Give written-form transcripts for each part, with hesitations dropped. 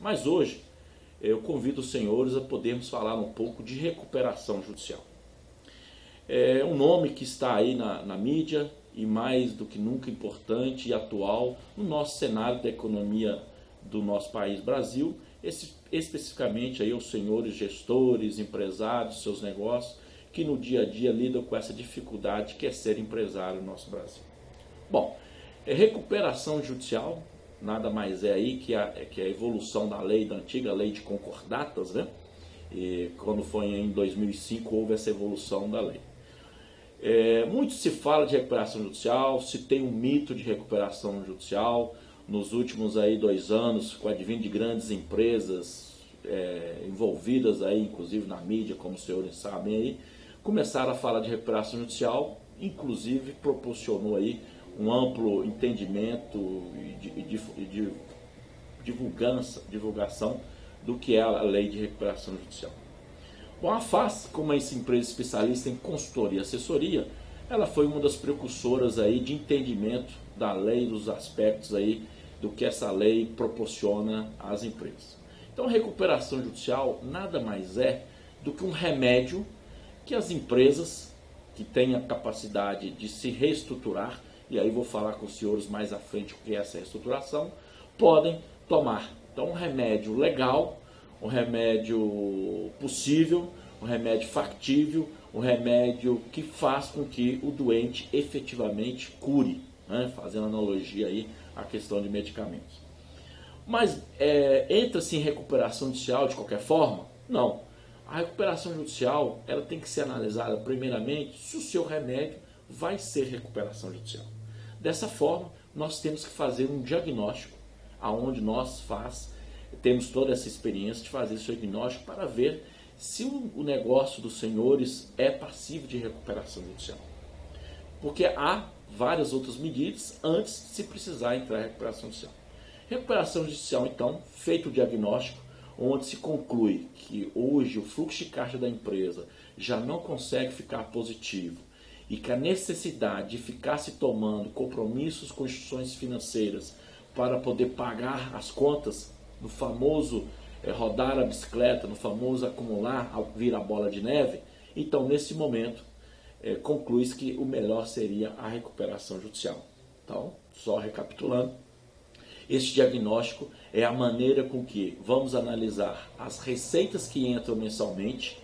Mas hoje eu convido os senhores a podermos falar um pouco de recuperação judicial. É um nome que está aí na mídia e mais do que nunca importante e atual no nosso cenário da economia do nosso país Brasil, especificamente aí os senhores gestores, empresários, seus negócios, que no dia a dia lidam com essa dificuldade que é ser empresário no nosso Brasil. Bom, recuperação judicial nada mais é aí que a evolução da lei, da antiga lei de concordatas, né? E quando foi em 2005 houve essa evolução da lei. Muito se fala de recuperação judicial, se tem um mito de recuperação judicial. Nos últimos aí 2 anos, com o advento de grandes empresas envolvidas aí, inclusive na mídia, como os senhores sabem aí, começaram a falar de recuperação judicial, inclusive proporcionou aí um amplo entendimento e divulgação do que é a lei de recuperação judicial. Bom, a FAS, como essa empresa especialista em consultoria e assessoria, ela foi uma das precursoras aí de entendimento da lei, dos aspectos aí do que essa lei proporciona às empresas. Então, recuperação judicial nada mais é do que um remédio que as empresas que têm a capacidade de se reestruturar, e aí vou falar com os senhores mais à frente o que é essa reestruturação, podem tomar. Então, um remédio legal, um remédio possível, um remédio factível, um remédio que faz com que o doente efetivamente cure, né? Fazendo analogia aí à questão de medicamentos. Mas entra-se em recuperação judicial de qualquer forma? Não. A recuperação judicial ela tem que ser analisada primeiramente se o seu remédio vai ser recuperação judicial. Dessa forma, nós temos que fazer um diagnóstico, aonde nós temos toda essa experiência de fazer esse diagnóstico para ver se o negócio dos senhores é passível de recuperação judicial. Porque há várias outras medidas antes de se precisar entrar em recuperação judicial. Recuperação judicial, então, feito o diagnóstico, onde se conclui que hoje o fluxo de caixa da empresa já não consegue ficar positivo e que a necessidade de ficar se tomando compromissos com instituições financeiras para poder pagar as contas, no famoso rodar a bicicleta, no famoso acumular, vir a bola de neve, então nesse momento conclui-se que o melhor seria a recuperação judicial. Então, só recapitulando, este diagnóstico é a maneira com que vamos analisar as receitas que entram mensalmente,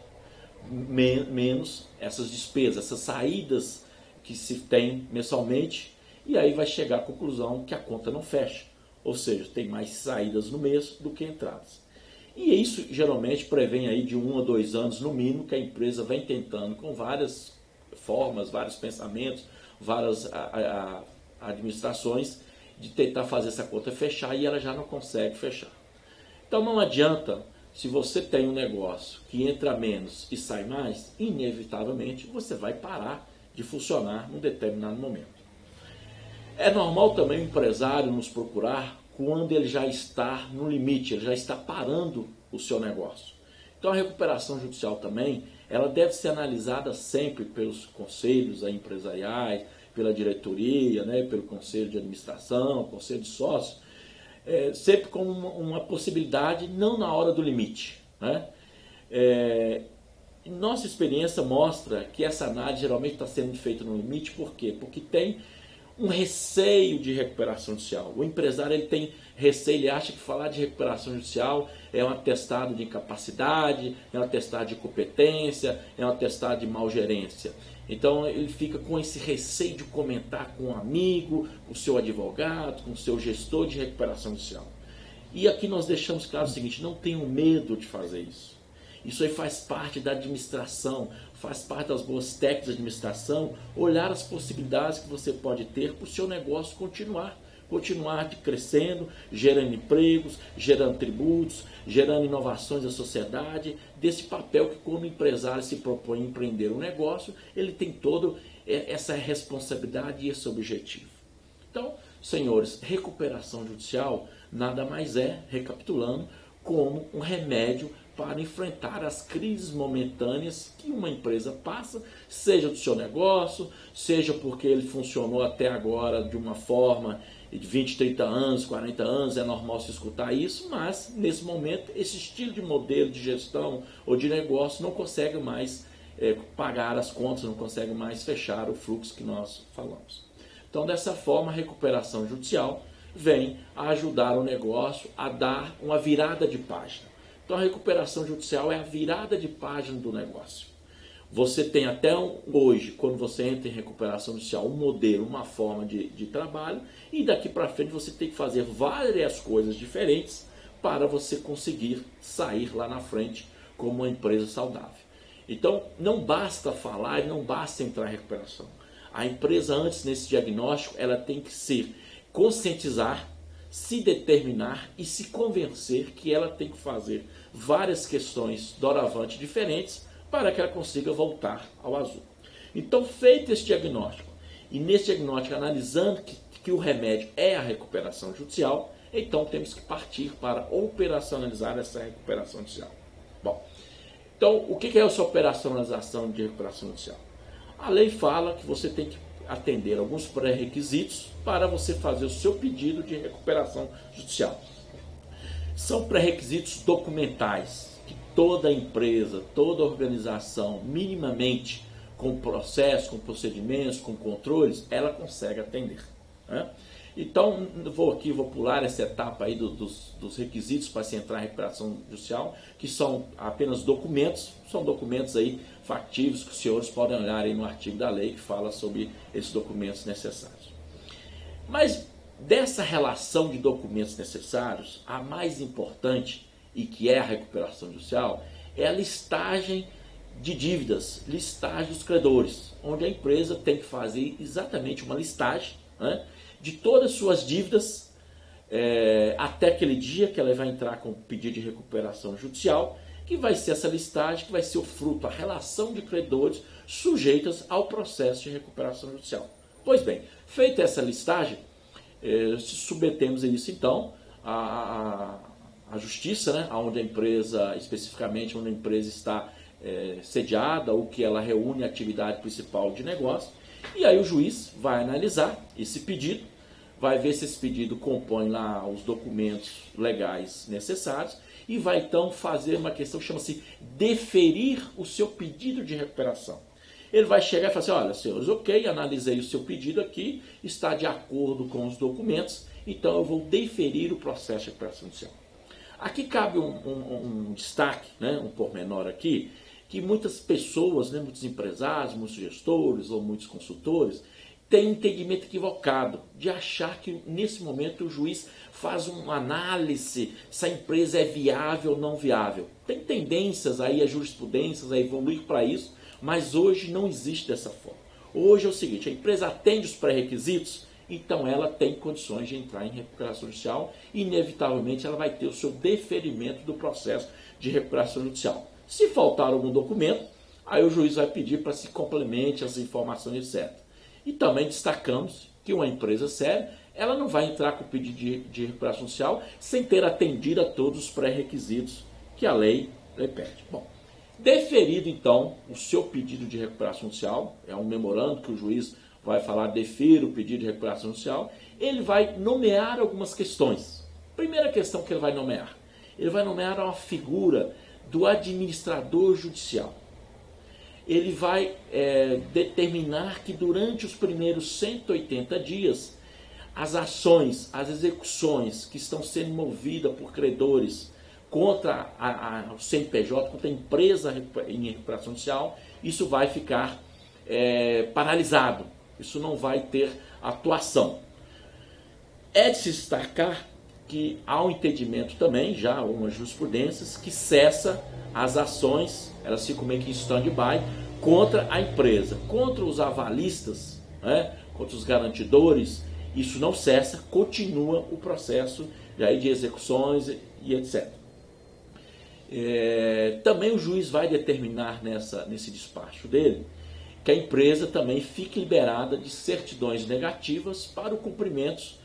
menos essas despesas, essas saídas que se tem mensalmente, e aí vai chegar à conclusão que a conta não fecha, ou seja, tem mais saídas no mês do que entradas. E isso geralmente prevém aí de 1 a 2 anos no mínimo que a empresa vem tentando com várias formas, vários pensamentos, várias administrações de tentar fazer essa conta fechar e ela já não consegue fechar. Então não adianta, se você tem um negócio que entra menos e sai mais, inevitavelmente você vai parar de funcionar num determinado momento. É normal também o empresário nos procurar quando ele já está no limite, ele já está parando o seu negócio. Então a recuperação judicial também, ela deve ser analisada sempre pelos conselhos empresariais, pela diretoria, né, pelo conselho de administração, conselho de sócios, sempre como uma possibilidade, não na hora do limite, né? Nossa experiência mostra que essa análise geralmente está sendo feita no limite, por quê? Porque tem um receio de recuperação judicial. O empresário ele tem receio, ele acha que falar de recuperação judicial é um atestado de incapacidade, é um atestado de competência, é um atestado de mal gerência. Então ele fica com esse receio de comentar com um amigo, com o seu advogado, com o seu gestor de recuperação judicial. E aqui nós deixamos claro o seguinte, não tenham medo de fazer isso. Isso aí faz parte da administração, faz parte das boas técnicas de administração, olhar as possibilidades que você pode ter para o seu negócio continuar crescendo, gerando empregos, gerando tributos, gerando inovações da sociedade, desse papel que como empresário se propõe a empreender um negócio, ele tem toda essa responsabilidade e esse objetivo. Então, senhores, recuperação judicial nada mais é, recapitulando, como um remédio para enfrentar as crises momentâneas que uma empresa passa, seja do seu negócio, seja porque ele funcionou até agora de uma forma de 20, 30 anos, 40 anos, é normal se escutar isso, mas nesse momento esse estilo de modelo de gestão ou de negócio não consegue mais pagar as contas, não consegue mais fechar o fluxo que nós falamos. Então, dessa forma, a recuperação judicial vem a ajudar o negócio a dar uma virada de página. Então, a recuperação judicial é a virada de página do negócio. Você tem até hoje, quando você entra em recuperação judicial, um modelo, uma forma de trabalho, e daqui para frente você tem que fazer várias coisas diferentes para você conseguir sair lá na frente como uma empresa saudável. Então, não basta falar e não basta entrar em recuperação. A empresa, antes, nesse diagnóstico, ela tem que se conscientizar, se determinar e se convencer que ela tem que fazer várias questões doravante diferentes para que ela consiga voltar ao azul. Então, feito esse diagnóstico, e nesse diagnóstico analisando que o remédio é a recuperação judicial, então temos que partir para operacionalizar essa recuperação judicial. Bom, então o que é essa operacionalização de recuperação judicial? A lei fala que você tem que atender alguns pré-requisitos para você fazer o seu pedido de recuperação judicial. São pré-requisitos documentais que toda empresa, toda organização, minimamente com processo, com procedimentos, com controles, ela consegue atender, né? Então, vou pular essa etapa aí dos requisitos para se entrar em recuperação judicial, que são apenas documentos, são documentos aí factíveis que os senhores podem olhar aí no artigo da lei que fala sobre esses documentos necessários. Mas dessa relação de documentos necessários, a mais importante, e que é a recuperação judicial, é a listagem de dívidas, listagem dos credores, onde a empresa tem que fazer exatamente uma listagem, né, de todas as suas dívidas até aquele dia que ela vai entrar com o pedido de recuperação judicial, que vai ser essa listagem, que vai ser o fruto, a relação de credores sujeitas ao processo de recuperação judicial. Pois bem, feita essa listagem, submetemos isso então à justiça, né, onde a empresa, especificamente onde a empresa está sediada ou que ela reúne a atividade principal de negócio, e aí o juiz vai analisar esse pedido, vai ver se esse pedido compõe lá os documentos legais necessários e vai então fazer uma questão que chama-se deferir o seu pedido de recuperação. Ele vai chegar e falar assim, olha, senhores, ok, analisei o seu pedido aqui, está de acordo com os documentos, então eu vou deferir o processo de recuperação judicial. Aqui cabe um destaque, né, um pormenor aqui, que muitas pessoas, né, muitos empresários, muitos gestores ou muitos consultores têm um entendimento equivocado de achar que nesse momento o juiz faz uma análise se a empresa é viável ou não viável. Tem tendências aí, a jurisprudências a evoluir para isso, mas hoje não existe dessa forma. Hoje é o seguinte, a empresa atende os pré-requisitos, então ela tem condições de entrar em recuperação judicial e inevitavelmente ela vai ter o seu deferimento do processo de recuperação judicial. Se faltar algum documento, aí o juiz vai pedir para se complemente as informações, etc. E também destacamos que uma empresa séria, ela não vai entrar com o pedido de recuperação judicial sem ter atendido a todos os pré-requisitos que a lei pede. Bom, deferido então o seu pedido de recuperação judicial, é um memorando que o juiz vai falar, defira o pedido de recuperação judicial, ele vai nomear algumas questões. Primeira questão que ele vai nomear uma figura do administrador judicial. Ele vai determinar que durante os primeiros 180 dias, as ações, as execuções que estão sendo movidas por credores contra o CNPJ, contra a empresa em recuperação judicial, isso vai ficar paralisado. Isso não vai ter atuação. É de se destacar que há um entendimento também, já algumas jurisprudências, que cessa as ações, elas ficam meio que em stand-by, contra a empresa, contra os avalistas, né, contra os garantidores, isso não cessa, continua o processo de execuções e etc. Também o juiz vai determinar nesse despacho dele que a empresa também fique liberada de certidões negativas para o cumprimento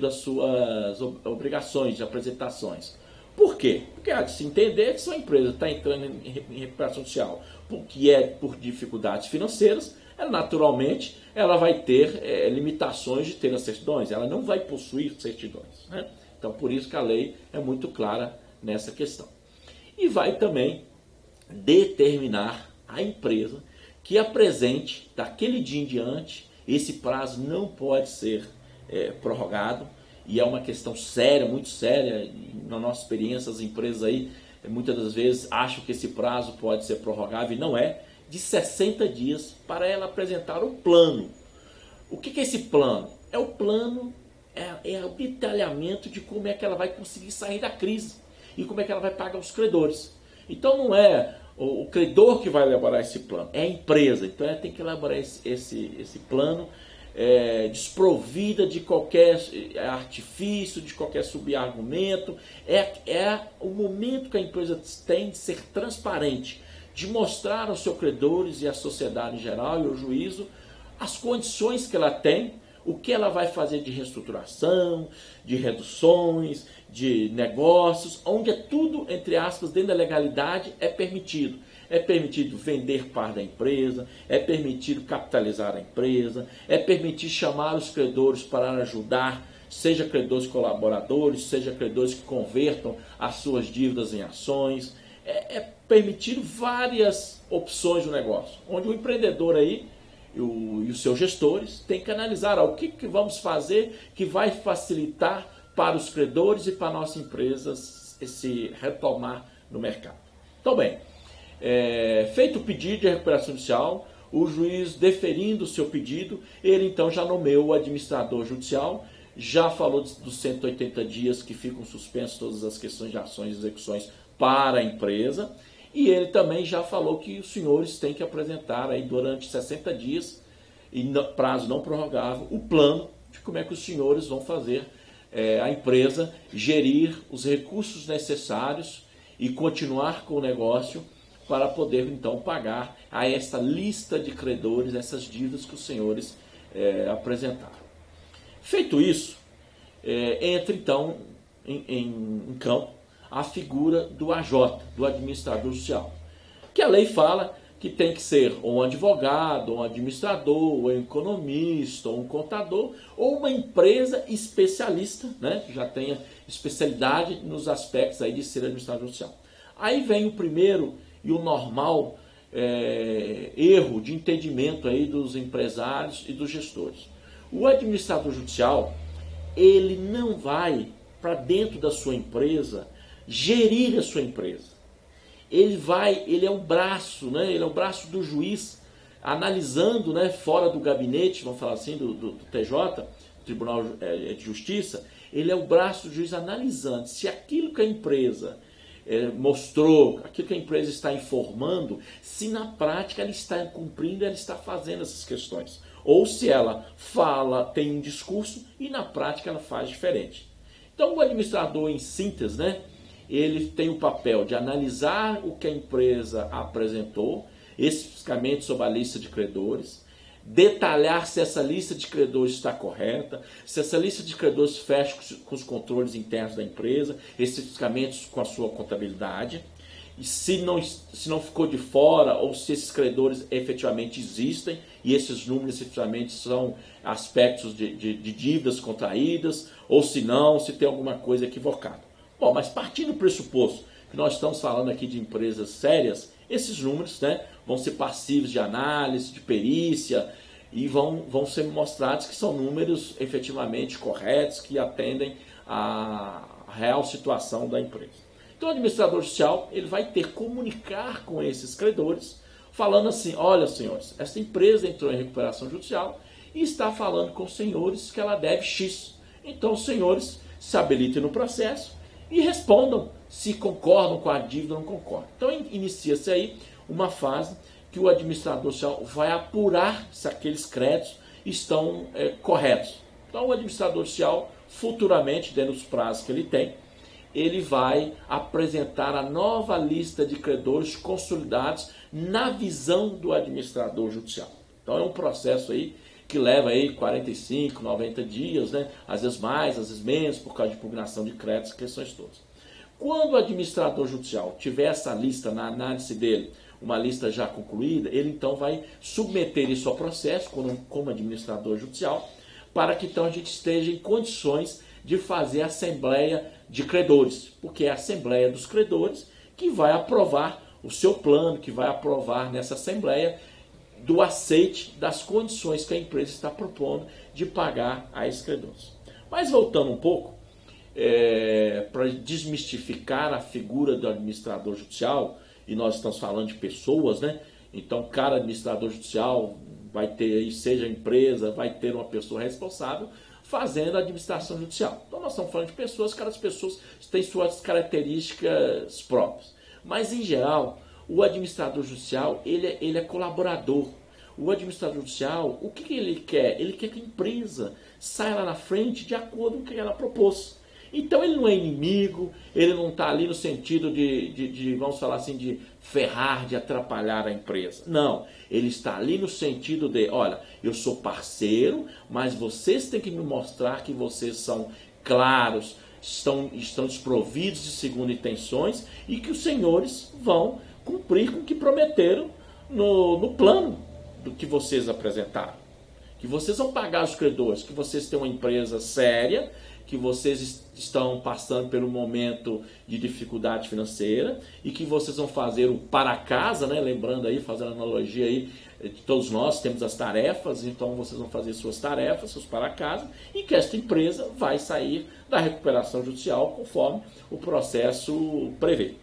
das suas obrigações de apresentações. Por quê? Porque há de se entender que se a empresa está entrando em recuperação judicial porque por dificuldades financeiras, naturalmente ela vai ter limitações de ter as certidões, ela não vai possuir certidões, né? Então por isso que a lei é muito clara nessa questão. E vai também determinar a empresa que apresente daquele dia em diante, esse prazo não pode ser prorrogado, e é uma questão séria, muito séria. Na nossa experiência, as empresas aí muitas das vezes acham que esse prazo pode ser prorrogável, e não é, de 60 dias para ela apresentar um plano. O que é esse plano? É o plano, é o detalhamento de como é que ela vai conseguir sair da crise e como é que ela vai pagar os credores. Então não é o credor que vai elaborar esse plano, é a empresa. Então ela tem que elaborar esse plano desprovida de qualquer artifício, de qualquer subargumento. É o momento que a empresa tem de ser transparente, de mostrar aos seus credores e à sociedade em geral e ao juízo as condições que ela tem, o que ela vai fazer de reestruturação, de reduções, de negócios, onde é tudo, entre aspas, dentro da legalidade é permitido. É permitido vender parte da empresa, é permitido capitalizar a empresa, é permitido chamar os credores para ajudar, seja credores colaboradores, seja credores que convertam as suas dívidas em ações. É permitido várias opções do negócio, onde o empreendedor aí e os seus gestores têm que analisar o que vamos fazer que vai facilitar para os credores e para a nossa empresa se retomar no mercado. Então, bem, feito o pedido de recuperação judicial, o juiz deferindo o seu pedido, ele então já nomeou o administrador judicial, já falou dos 180 dias que ficam suspensos todas as questões de ações e execuções para a empresa, e ele também já falou que os senhores têm que apresentar aí durante 60 dias, e prazo não prorrogável, o plano de como é que os senhores vão fazer a empresa gerir os recursos necessários e continuar com o negócio para poder então pagar a essa lista de credores, essas dívidas que os senhores apresentaram. Feito isso, entra então em campo a figura do AJ, do administrador judicial, que a lei fala que tem que ser ou um advogado, ou um administrador, ou um economista, ou um contador, ou uma empresa especialista, né, que já tenha especialidade nos aspectos aí de ser administrador judicial. Aí vem o primeiro e o normal erro de entendimento aí dos empresários e dos gestores. O administrador judicial, ele não vai para dentro da sua empresa gerir a sua empresa. Ele é um braço, né? Ele é o braço do juiz, analisando, né, fora do gabinete, vamos falar assim, do TJ, Tribunal de Justiça. Ele é o braço do juiz analisando se aquilo que a empresa mostrou, aquilo que a empresa está informando, se na prática ela está cumprindo, ela está fazendo essas questões. Ou se ela fala, tem um discurso e na prática ela faz diferente. Então o administrador, em síntese, né, ele tem o papel de analisar o que a empresa apresentou, especificamente sobre a lista de credores, detalhar se essa lista de credores está correta, se essa lista de credores fecha com os controles internos da empresa, especificamente com a sua contabilidade, e se não ficou de fora, ou se esses credores efetivamente existem, e esses números efetivamente são aspectos de dívidas contraídas, ou se não, se tem alguma coisa equivocada. Bom, mas partindo do pressuposto que nós estamos falando aqui de empresas sérias, esses números, né, vão ser passíveis de análise, de perícia, e vão ser mostrados que são números efetivamente corretos, que atendem à real situação da empresa. Então o administrador judicial, ele vai ter que comunicar com esses credores, falando assim: olha, senhores, essa empresa entrou em recuperação judicial e está falando com os senhores que ela deve X. Então os senhores se habilitem no processo e respondam se concordam com a dívida ou não concordam. Então inicia-se aí uma fase que o administrador judicial vai apurar se aqueles créditos estão corretos. Então o administrador judicial, futuramente, dentro dos prazos que ele tem, ele vai apresentar a nova lista de credores consolidados na visão do administrador judicial. Então é um processo aí que leva aí 45, 90 dias, né? Às vezes mais, às vezes menos, por causa de impugnação de créditos, questões todas. Quando o administrador judicial tiver essa lista na análise dele, uma lista já concluída, ele então vai submeter isso ao processo como administrador judicial, para que então a gente esteja em condições de fazer a assembleia de credores, porque é a assembleia dos credores que vai aprovar o seu plano, que vai aprovar nessa assembleia do aceite das condições que a empresa está propondo de pagar a esses credores. Mas voltando um pouco, para desmistificar a figura do administrador judicial, e nós estamos falando de pessoas, né? Então, cada administrador judicial vai ter, seja empresa, vai ter uma pessoa responsável fazendo a administração judicial. Então, nós estamos falando de pessoas, cada pessoa tem suas características próprias. Mas, em geral, o administrador judicial, ele é colaborador. O administrador judicial, o que ele quer? Ele quer que a empresa saia lá na frente de acordo com o que ela propôs. Então ele não é inimigo, ele não está ali no sentido de, vamos falar assim, de ferrar, de atrapalhar a empresa. Não, ele está ali no sentido de, olha, eu sou parceiro, mas vocês têm que me mostrar que vocês são claros, estão desprovidos de segundas intenções e que os senhores vão cumprir com o que prometeram no plano do que vocês apresentaram. Que vocês vão pagar os credores, que vocês têm uma empresa séria, que vocês estão passando por um momento de dificuldade financeira e que vocês vão fazer o para casa, né? Lembrando aí, fazendo analogia aí, todos nós temos as tarefas, então vocês vão fazer suas tarefas, seus para casa, e que esta empresa vai sair da recuperação judicial conforme o processo prevê.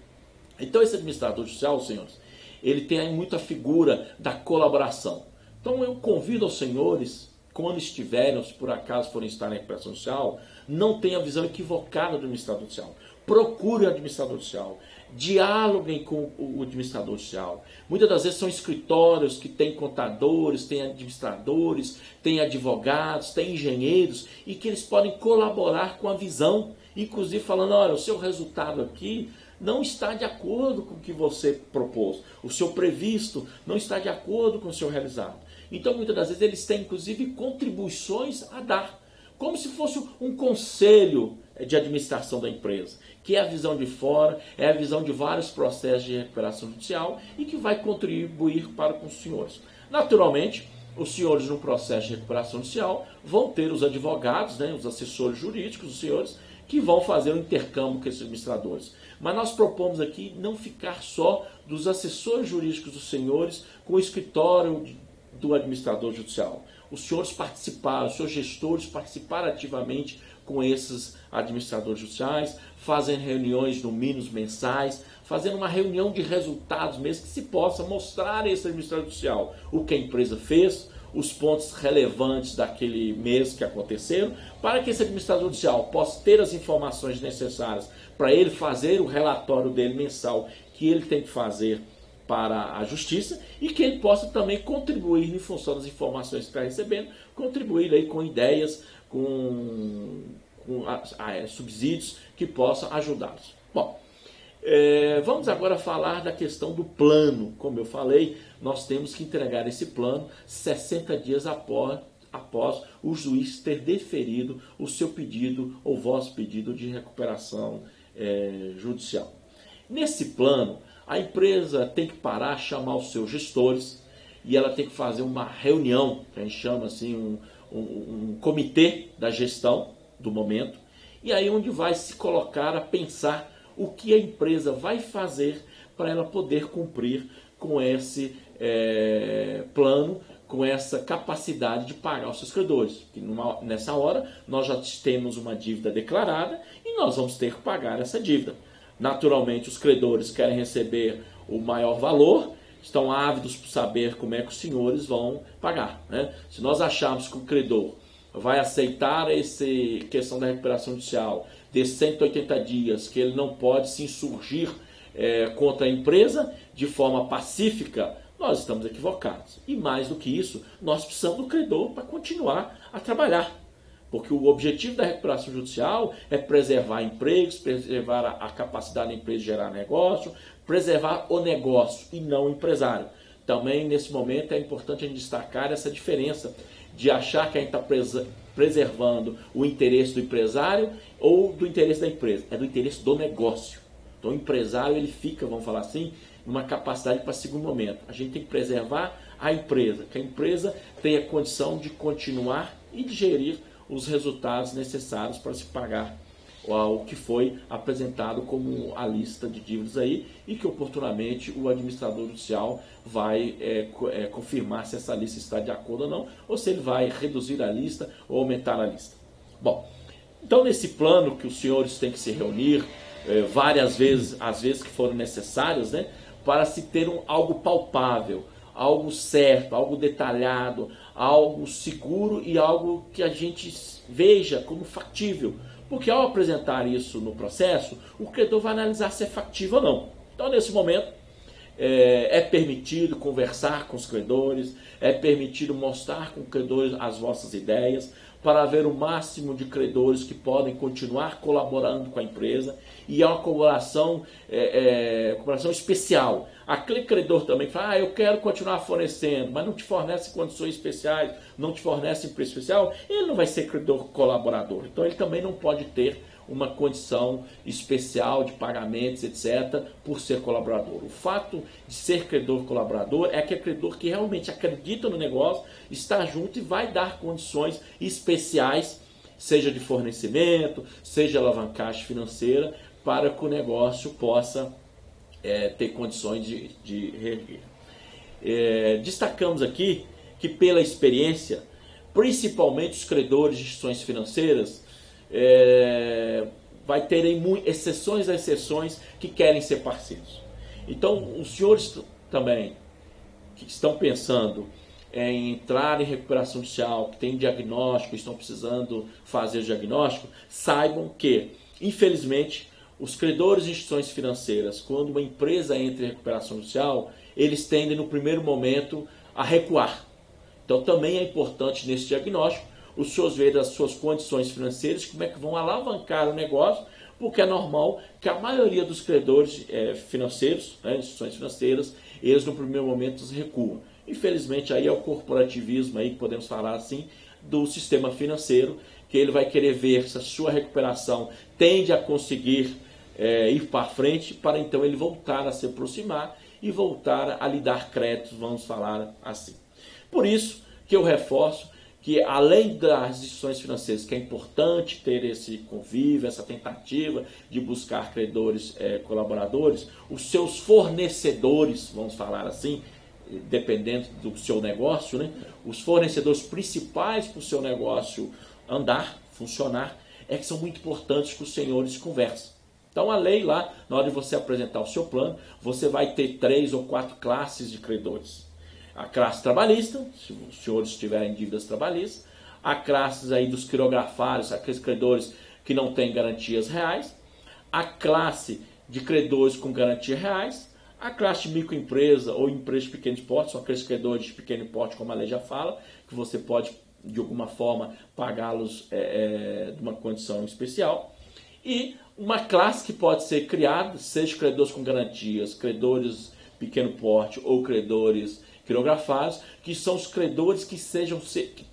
Então esse administrador judicial, senhores, ele tem aí muita figura da colaboração. Então eu convido aos senhores, quando estiverem, ou se por acaso forem estar na recuperação judicial, não tenha a visão equivocada do administrador judicial. Procure o administrador judicial. Dialoguem com o administrador judicial. Muitas das vezes são escritórios que têm contadores, têm administradores, têm advogados, têm engenheiros, e que eles podem colaborar com a visão, inclusive falando, olha, o seu resultado aqui não está de acordo com o que você propôs. O seu previsto não está de acordo com o seu realizado. Então, muitas das vezes, eles têm, inclusive, contribuições a dar, como se fosse um conselho de administração da empresa, que é a visão de fora, é a visão de vários processos de recuperação judicial e que vai contribuir para com os senhores. Naturalmente, os senhores, no processo de recuperação judicial, vão ter os advogados, né, os assessores jurídicos, os senhores, que vão fazer o intercâmbio com esses administradores. Mas nós propomos aqui não ficar só dos assessores jurídicos dos senhores com o escritório do administrador judicial. Os senhores participaram, os seus gestores participaram ativamente com esses administradores judiciais, fazem reuniões no mínimo mensais, fazendo uma reunião de resultados mesmo, que se possa mostrar a esse administrador judicial o que a empresa fez, os pontos relevantes daquele mês que aconteceram, para que esse administrador judicial possa ter as informações necessárias para ele fazer o relatório dele mensal que ele tem que fazer para a justiça e que ele possa também contribuir em função das informações que está recebendo, contribuir aí com ideias, com subsídios que possam ajudá-los. Bom, vamos agora falar da questão do plano. Como eu falei, nós temos que entregar esse plano 60 dias após o juiz ter deferido o seu pedido ou vosso pedido de recuperação judicial. Nesse plano, a empresa tem que parar, chamar os seus gestores e ela tem que fazer uma reunião, que a gente chama assim, um comitê da gestão do momento, e aí onde vai se colocar a pensar o que a empresa vai fazer para ela poder cumprir com esse plano, com essa capacidade de pagar os seus credores. Que nessa hora nós já temos uma dívida declarada e nós vamos ter que pagar essa dívida. Naturalmente, os credores querem receber o maior valor, estão ávidos por saber como é que os senhores vão pagar, né? Se nós acharmos que o credor vai aceitar essa questão da recuperação judicial de 180 dias, que ele não pode se insurgir contra a empresa de forma pacífica, nós estamos equivocados. E mais do que isso, nós precisamos do credor para continuar a trabalhar. Porque o objetivo da recuperação judicial é preservar empregos, preservar a capacidade da empresa de gerar negócio, preservar o negócio e não o empresário. Também, nesse momento, é importante a gente destacar essa diferença de achar que a gente está preservando o interesse do empresário ou do interesse da empresa. É do interesse do negócio. Então o empresário ele fica, vamos falar assim, numa capacidade para segundo momento. A gente tem que preservar a empresa, que a empresa tenha condição de continuar e de gerir os resultados necessários para se pagar o que foi apresentado como a lista de dívidas aí, e que oportunamente o administrador judicial vai confirmar se essa lista está de acordo ou não, ou se ele vai reduzir a lista ou aumentar a lista. Bom, então nesse plano que os senhores têm que se reunir várias vezes, as vezes que forem necessárias, né, para se ter algo palpável, algo certo, algo detalhado, algo seguro e algo que a gente veja como factível. Porque ao apresentar isso no processo, o credor vai analisar se é factível ou não. Então, nesse momento, é permitido conversar com os credores, é permitido mostrar com os credores as vossas ideias, para haver o máximo de credores que podem continuar colaborando com a empresa, e é uma colaboração especial. Aquele credor também que fala, eu quero continuar fornecendo, mas não te fornece condições especiais, não te fornece preço especial, ele não vai ser credor colaborador. Então ele também não pode ter uma condição especial de pagamentos, etc., por ser colaborador. O fato de ser credor colaborador é aquele credor que realmente acredita no negócio, está junto e vai dar condições especiais, seja de fornecimento, seja alavancagem financeira, para que o negócio possa ter condições de reerguer. Destacamos aqui que, pela experiência, principalmente os credores de instituições financeiras, vai terem exceções a exceções que querem ser parceiros. Então, os senhores também que estão pensando em entrar em recuperação judicial, que tem diagnóstico, estão precisando fazer diagnóstico, saibam que, infelizmente, os credores de instituições financeiras, quando uma empresa entra em recuperação judicial, eles tendem no primeiro momento a recuar. Então também é importante nesse diagnóstico os senhores verem as suas condições financeiras, como é que vão alavancar o negócio, porque é normal que a maioria dos credores financeiros, instituições financeiras, eles no primeiro momento recuam. Infelizmente aí é o corporativismo aí, que podemos falar assim, do sistema financeiro, que ele vai querer ver se a sua recuperação tende a conseguir ir para frente, para então ele voltar a se aproximar e voltar a lhe dar créditos, vamos falar assim. Por isso que eu reforço que, além das instituições financeiras, que é importante ter esse convívio, essa tentativa de buscar credores colaboradores, os seus fornecedores, vamos falar assim, dependendo do seu negócio, né? Os fornecedores principais para o seu negócio andar, funcionar, que são muito importantes que os senhores conversem. Então a lei lá, na hora de você apresentar o seu plano, você vai ter 3 ou 4 classes de credores. A classe trabalhista, se os senhores tiverem dívidas trabalhistas, a classe aí dos quirografados, aqueles credores que não têm garantias reais, a classe de credores com garantias reais, a classe de microempresa ou empresa de pequeno porte, são aqueles credores de pequeno porte, como a lei já fala, que você pode de alguma forma pagá-los de uma condição especial, e uma classe que pode ser criada, seja credores com garantias, credores pequeno porte ou credores quirografados, que são os credores que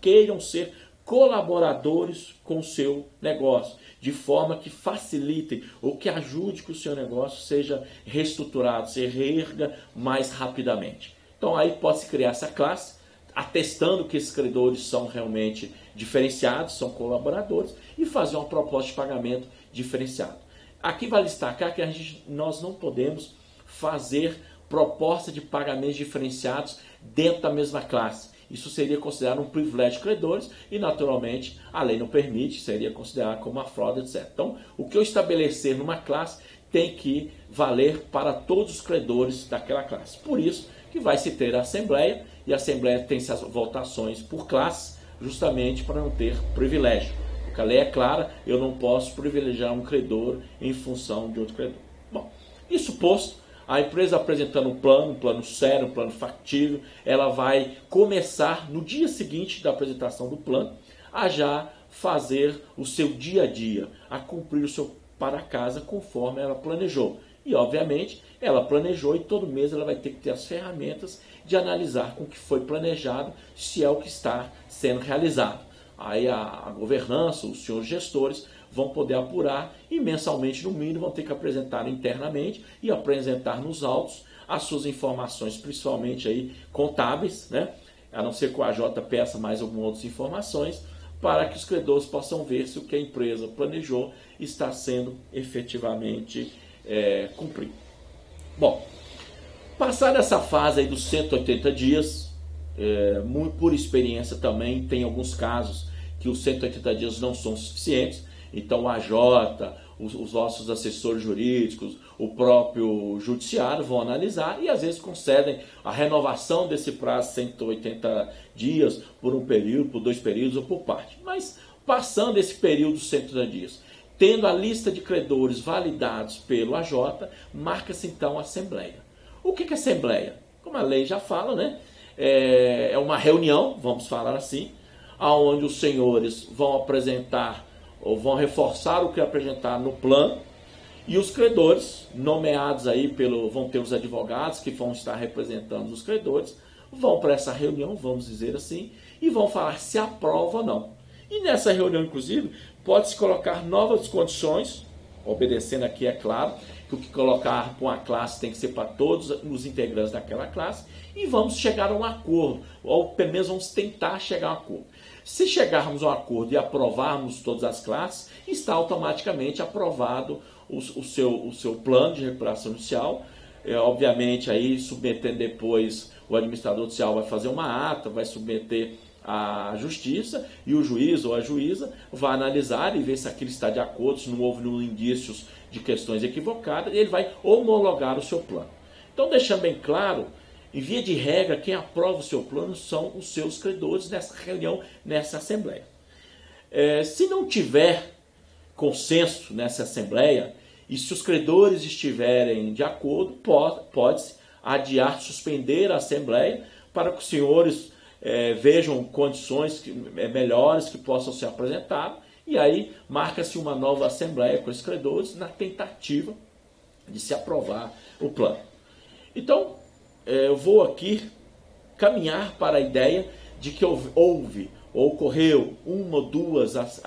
queiram ser colaboradores com o seu negócio, de forma que facilitem ou que ajude que o seu negócio seja reestruturado, se reerga mais rapidamente. Então aí pode-se criar essa classe, atestando que esses credores são realmente diferenciados, são colaboradores, e fazer uma proposta de pagamento diferenciado. Aqui vale destacar que nós não podemos fazer proposta de pagamentos diferenciados dentro da mesma classe. Isso seria considerado um privilégio de credores e, naturalmente, a lei não permite, seria considerado como uma fraude, etc. Então, o que eu estabelecer numa classe tem que valer para todos os credores daquela classe. Por isso que vai se ter a Assembleia, e a Assembleia tem suas votações por classe, justamente para não ter privilégio. Porque a lei é clara, eu não posso privilegiar um credor em função de outro credor. Bom, isso posto, a empresa apresentando um plano sério, um plano factível, ela vai começar no dia seguinte da apresentação do plano a já fazer o seu dia a dia, a cumprir o seu para casa conforme ela planejou. E, obviamente, ela planejou e todo mês ela vai ter que ter as ferramentas de analisar com o que foi planejado, se é o que está sendo realizado. Aí a governança, os senhores gestores, vão poder apurar e mensalmente, no mínimo, vão ter que apresentar internamente e apresentar nos autos as suas informações, principalmente aí contábeis, né? A não ser que o AJ peça mais algumas outras informações, para que os credores possam ver se o que a empresa planejou está sendo efetivamente cumprido. Bom, passada essa fase aí dos 180 dias, por experiência também, tem alguns casos que os 180 dias não são suficientes, então o AJ, os nossos assessores jurídicos, o próprio judiciário vão analisar e às vezes concedem a renovação desse prazo de 180 dias por um período, por 2 períodos ou por parte. Mas passando esse período de 180 dias, tendo a lista de credores validados pelo AJ, marca-se então a assembleia. O que é assembleia? Como a lei já fala, né? É uma reunião, vamos falar assim, onde os senhores vão apresentar ou vão reforçar o que apresentar no plano, e os credores, nomeados aí vão ter os advogados que vão estar representando os credores, vão para essa reunião, vamos dizer assim, e vão falar se aprova ou não. E nessa reunião, inclusive, pode-se colocar novas condições, obedecendo aqui, é claro, que o que colocar para uma classe tem que ser para todos os integrantes daquela classe, e vamos chegar a um acordo, ou pelo menos vamos tentar chegar a um acordo. Se chegarmos a um acordo e aprovarmos todas as classes, está automaticamente aprovado o seu plano de recuperação judicial. Obviamente, aí submetendo depois, o administrador judicial vai fazer uma ata, vai submeter à justiça, e o juiz ou a juíza vai analisar e ver se aquilo está de acordo, se não houve nenhum indícios de questões equivocadas, e ele vai homologar o seu plano. Então, deixando bem claro, em via de regra, quem aprova o seu plano são os seus credores nessa reunião, nessa assembleia. Se não tiver consenso nessa assembleia, e se os credores estiverem de acordo, pode-se adiar, suspender a assembleia, para que os senhores vejam condições melhores que possam ser apresentadas, e aí marca-se uma nova assembleia com os credores na tentativa de se aprovar o plano. Então, eu vou aqui caminhar para a ideia de que ocorreu uma ou duas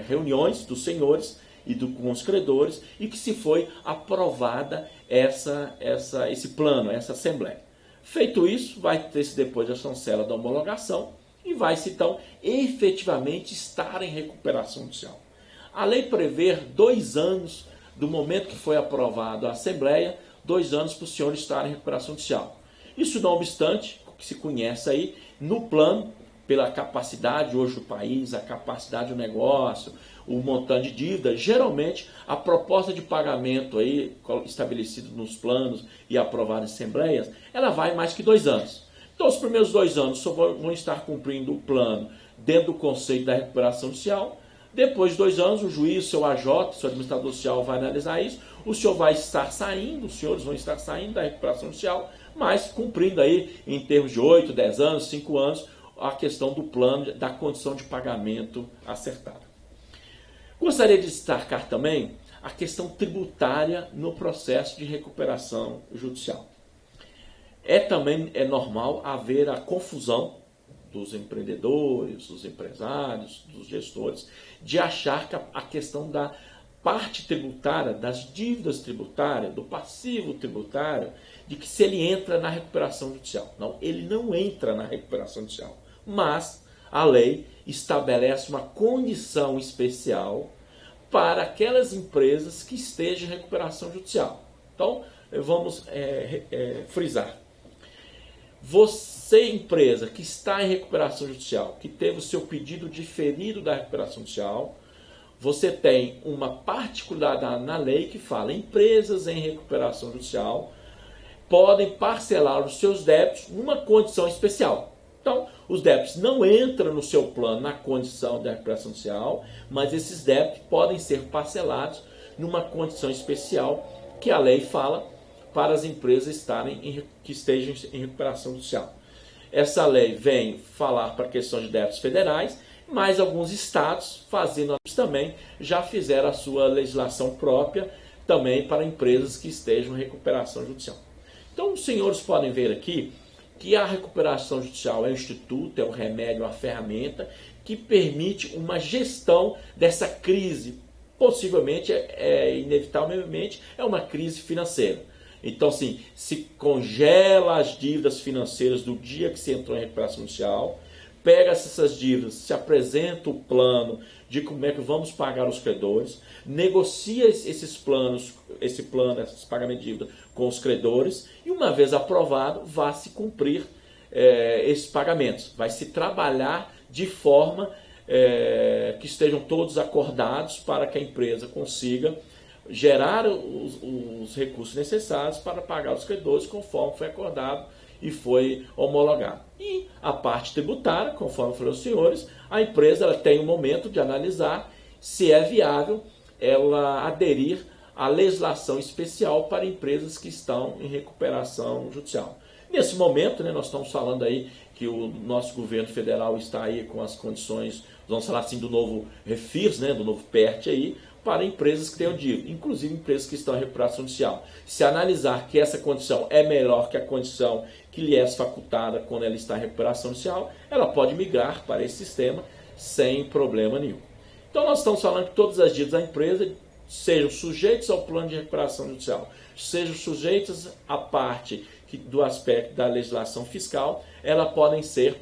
reuniões dos senhores e com os credores, e que se foi aprovada esse plano, essa assembleia. Feito isso, vai ter-se depois a chancela da homologação e vai-se então efetivamente estar em recuperação judicial. A lei prevê 2 anos do momento que foi aprovado a assembleia, 2 anos para o senhor estar em recuperação judicial. Isso não obstante, o que se conhece aí, no plano, pela capacidade hoje do país, a capacidade do negócio, o montante de dívida, geralmente a proposta de pagamento aí, estabelecido nos planos e aprovada em assembleias, ela vai mais que 2 anos. Então, os primeiros 2 anos só vão estar cumprindo o plano dentro do conceito da recuperação judicial. Depois de 2 anos, o juiz, seu AJ, seu administrador judicial vai analisar isso, o senhor vai estar saindo, os senhores vão estar saindo da recuperação judicial, mas cumprindo aí, em termos de 8, 10 anos, 5 anos, a questão do plano, da condição de pagamento acertada. Gostaria de destacar também a questão tributária no processo de recuperação judicial. Também é normal haver a confusão dos empreendedores, dos empresários, dos gestores, de achar que a questão da parte tributária, das dívidas tributárias, do passivo tributário, de que se ele entra na recuperação judicial. Não, ele não entra na recuperação judicial, mas a lei estabelece uma condição especial para aquelas empresas que estejam em recuperação judicial. Então, vamos frisar. Você, empresa que está em recuperação judicial, que teve o seu pedido diferido da recuperação judicial, você tem uma particularidade na lei que fala: empresas em recuperação judicial podem parcelar os seus débitos numa condição especial. Então, os débitos não entram no seu plano na condição da recuperação judicial, mas esses débitos podem ser parcelados numa condição especial que a lei fala para as empresas que estejam em recuperação judicial. Essa lei vem falar para a questão de débitos federais, mas alguns estados, fazendo também, já fizeram a sua legislação própria também para empresas que estejam em recuperação judicial. Então, os senhores podem ver aqui que a recuperação judicial é um instituto, é um remédio, uma ferramenta que permite uma gestão dessa crise possivelmente, inevitavelmente, é uma crise financeira. Então, assim, se congela as dívidas financeiras do dia que se entrou em recuperação judicial, pega essas dívidas, se apresenta o plano de como é que vamos pagar os credores, negocia esses planos, esse pagamento de dívida com os credores, e uma vez aprovado, vai se cumprir esses pagamentos. Vai se trabalhar de forma que estejam todos acordados para que a empresa consiga gerar os recursos necessários para pagar os credores conforme foi acordado e foi homologado. E a parte tributária, conforme eu falei aos senhores, a empresa ela tem um momento de analisar se é viável ela aderir à legislação especial para empresas que estão em recuperação judicial. Nesse momento, nós estamos falando aí que o nosso governo federal está aí com as condições, vamos falar assim, do novo Refis, do novo PERT aí, para empresas que tenham dívida, inclusive empresas que estão em recuperação judicial. Se analisar que essa condição é melhor que a condição que lhe é facultada quando ela está em recuperação judicial, ela pode migrar para esse sistema sem problema nenhum. Então nós estamos falando que todas as dívidas da empresa sejam sujeitas ao plano de recuperação judicial, sejam sujeitas à parte do aspecto da legislação fiscal, elas podem ser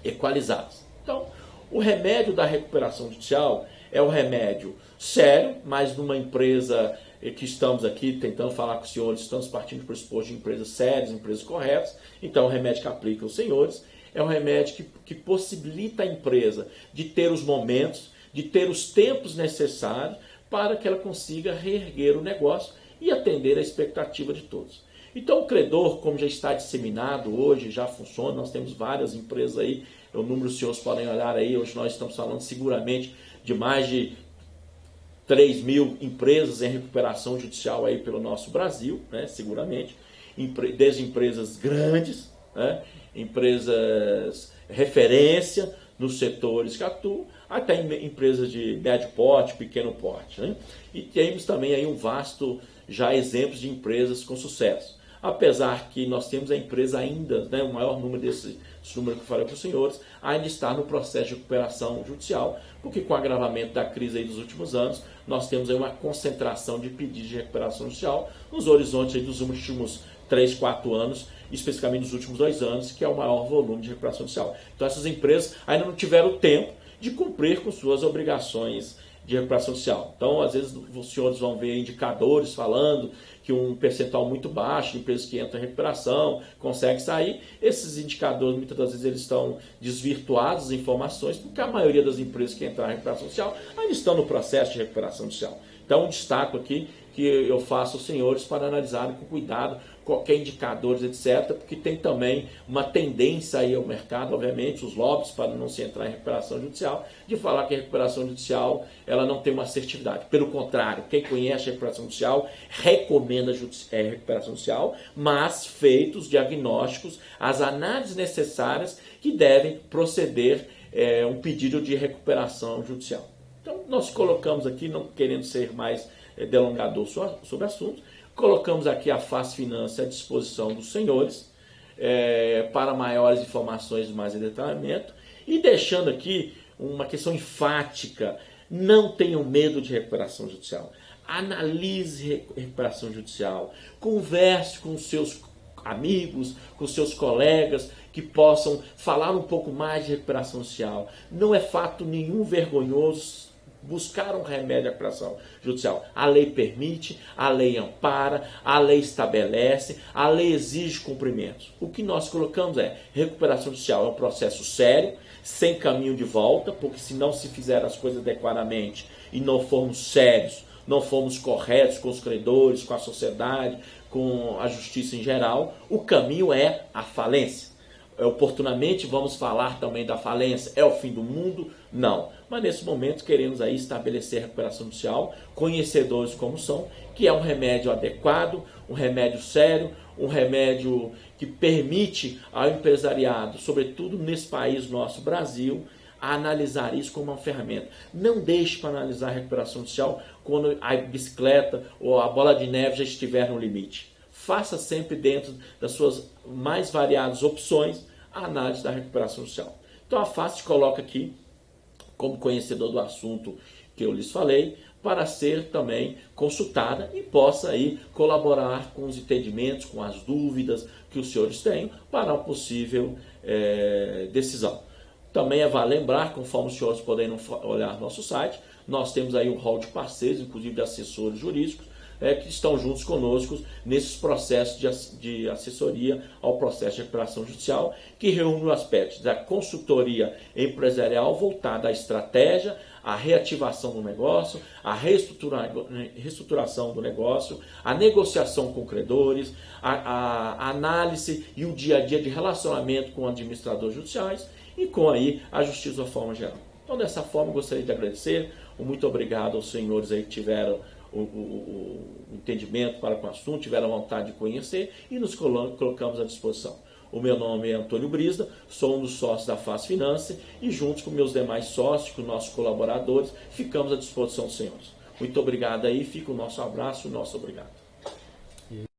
equalizadas. Então, o remédio da recuperação judicial é um remédio sério, mas numa empresa que estamos aqui tentando falar com os senhores, estamos partindo do pressuposto de empresas sérias, empresas corretas, então o remédio que aplica aos senhores é um remédio que possibilita a empresa de ter os momentos, de ter os tempos necessários para que ela consiga reerguer o negócio e atender a expectativa de todos. Então o credor, como já está disseminado hoje, já funciona, nós temos várias empresas aí, o número os senhores podem olhar aí, hoje nós estamos falando seguramente de mais de 3.000 empresas em recuperação judicial aí pelo nosso Brasil, seguramente, desde empresas grandes, empresas referência nos setores que atuam, até empresas de médio porte, pequeno porte. E temos também aí um vasto já exemplos de empresas com sucesso. Apesar que nós temos a empresa ainda, o maior número desse número que eu falei para os senhores, ainda está no processo de recuperação judicial, porque com o agravamento da crise aí dos últimos anos, nós temos aí uma concentração de pedidos de recuperação judicial nos horizontes aí dos últimos 3, 4 anos, especificamente nos últimos 2 anos, que é o maior volume de recuperação judicial. Então essas empresas ainda não tiveram tempo de cumprir com suas obrigações de recuperação judicial. Então, às vezes, os senhores vão ver indicadores falando que um percentual muito baixo de empresas que entram em recuperação consegue sair. Esses indicadores, muitas das vezes, eles estão desvirtuados, as informações, porque a maioria das empresas que entraram em recuperação judicial ainda estão no processo de recuperação judicial. Então, um destaque aqui que eu faço aos senhores para analisarem com cuidado qualquer indicadores, etc., porque tem também uma tendência aí ao mercado, obviamente, os lobbies, para não se entrar em recuperação judicial, de falar que a recuperação judicial ela não tem uma assertividade. Pelo contrário, quem conhece a recuperação judicial recomenda a recuperação judicial, mas feitos os diagnósticos, as análises necessárias que devem proceder um pedido de recuperação judicial. Então, nós colocamos aqui, não querendo ser mais delongador sobre assuntos, colocamos aqui a Faz Finanças à disposição dos senhores para maiores informações, mais detalhamento, e deixando aqui uma questão enfática: não tenham medo de recuperação judicial. Analise recuperação judicial, converse com os seus amigos, com seus colegas que possam falar um pouco mais de recuperação judicial. Não é fato nenhum vergonhoso buscar um remédio à recuperação judicial. A lei permite, a lei ampara, a lei estabelece, a lei exige cumprimentos. O que nós colocamos recuperação judicial é um processo sério, sem caminho de volta, porque se não se fizer as coisas adequadamente e não formos sérios, não formos corretos com os credores, com a sociedade, com a justiça em geral, o caminho é a falência. Oportunamente vamos falar também da falência. É o fim do mundo? Não. Mas nesse momento queremos aí estabelecer a recuperação judicial, conhecedores como são, que é um remédio adequado, um remédio sério, um remédio que permite ao empresariado, sobretudo nesse país nosso, Brasil, a analisar isso como uma ferramenta. Não deixe para analisar a recuperação judicial quando a bicicleta ou a bola de neve já estiver no limite. Faça sempre dentro das suas mais variadas opções a análise da recuperação judicial. Então a FACE coloca aqui, como conhecedor do assunto que eu lhes falei, para ser também consultada e possa aí colaborar com os entendimentos, com as dúvidas que os senhores tenham para uma possível decisão. Também vale lembrar, conforme os senhores podem olhar no nosso site, nós temos aí um hall de parceiros, inclusive de assessores jurídicos, que estão juntos conosco nesses processos de assessoria ao processo de recuperação judicial, que reúne o aspecto da consultoria empresarial voltada à estratégia, à reativação do negócio, à reestruturação do negócio, à negociação com credores, a análise e o dia a dia de relacionamento com administradores judiciais e com aí a justiça de uma forma geral. Então, dessa forma, gostaria de agradecer. Muito obrigado aos senhores aí que tiveram o entendimento para com o assunto, tiveram vontade de conhecer e nos colocamos à disposição. O meu nome é Antônio Brisda, sou um dos sócios da Faz Finance e juntos com meus demais sócios, com nossos colaboradores, ficamos à disposição dos senhores. Muito obrigado aí, fica o nosso abraço, o nosso obrigado.